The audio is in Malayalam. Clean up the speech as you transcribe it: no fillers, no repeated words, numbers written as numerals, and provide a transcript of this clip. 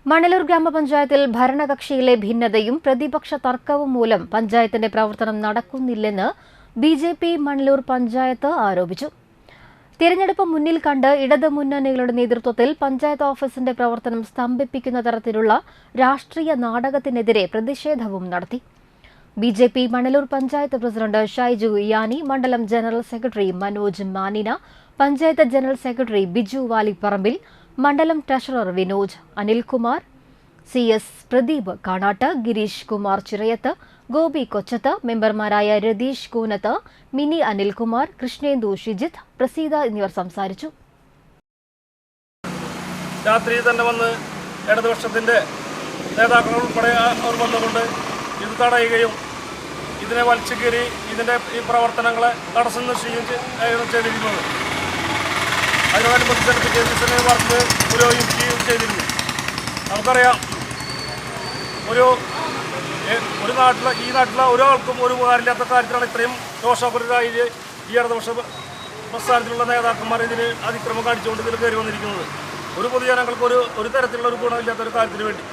മണലൂർ ഗ്രാമപഞ്ചായത്തിൽ ഭരണകക്ഷിയിലെ ഭിന്നതയും പ്രതിപക്ഷ തർക്കവും മൂലം പഞ്ചായത്തിന്റെ പ്രവർത്തനം നടക്കുന്നില്ലെന്ന് ബിജെപി മണലൂർ പഞ്ചായത്ത് ആരോപിച്ചു. തിരഞ്ഞെടുപ്പ് മുന്നിൽ കണ്ട് ഇടത് മുന്നണികളുടെ നേതൃത്വത്തിൽ പഞ്ചായത്ത് ഓഫീസിന്റെ പ്രവർത്തനം സ്തംഭിപ്പിക്കുന്ന തരത്തിലുള്ള രാഷ്ട്രീയ നാടകത്തിനെതിരെ പ്രതിഷേധവും നടത്തി. ബിജെപി മണലൂർ പഞ്ചായത്ത് പ്രസിഡന്റ് ഷൈജു യാനി, മണ്ഡലം general secretary Manoj Manina, panchayat general secretary Biju Valipparambil, മണ്ഡലം ട്രഷറർ വിനോജ്, അനിൽകുമാർ, CS പ്രദീപ് കാണാട്ട്, ഗിരീഷ് കുമാർ ചിറയത്ത്, ഗോപി കൊച്ചത്ത്, മെമ്പർമാരായ രതീഷ് കൂനത്ത്, മിനി അനിൽകുമാർ, കൃഷ്ണേന്ദു ഷിജിത്ത്, പ്രസീത എന്നിവർ സംസാരിച്ചു. രാത്രി തന്നെ വന്ന് ഇടതുപക്ഷത്തിന്റെ നേതാക്കൾ ഉൾപ്പെടെ അവർ വന്നുകൊണ്ട് ഇത് തടയുകയും ഇതിനെ വലിച്ചു കയറി ഇതിന്റെ ഈ പ്രവർത്തനങ്ങളെ തടസ്സം നിശ്ചയിക്കുകയും ചെയ്തിരിക്കുന്നത്. അതിനോടനുബന്ധിച്ച് വർക്ക് പുരോഗമിക്കുകയും ചെയ്തിരുന്നു. നമുക്കറിയാം, ഒരു നാട്ടിലെ ഒരാൾക്കും ഒരു ഉപകാരമില്ലാത്ത കാര്യത്തിലാണ് ഇത്രയും ദോഷപരരായി ഈ ഇടതുപക്ഷ പ്രസ്ഥാനത്തിലുള്ള നേതാക്കന്മാർ ഇതിന് അതിക്രമം കാണിച്ചുകൊണ്ട് ഇതിൽ കയറി വന്നിരിക്കുന്നത്. ഒരു പൊതുജനങ്ങൾക്ക് ഒരു തരത്തിലുള്ള ഒരു ഗുണമില്ലാത്ത ഒരു കാര്യത്തിന് വേണ്ടി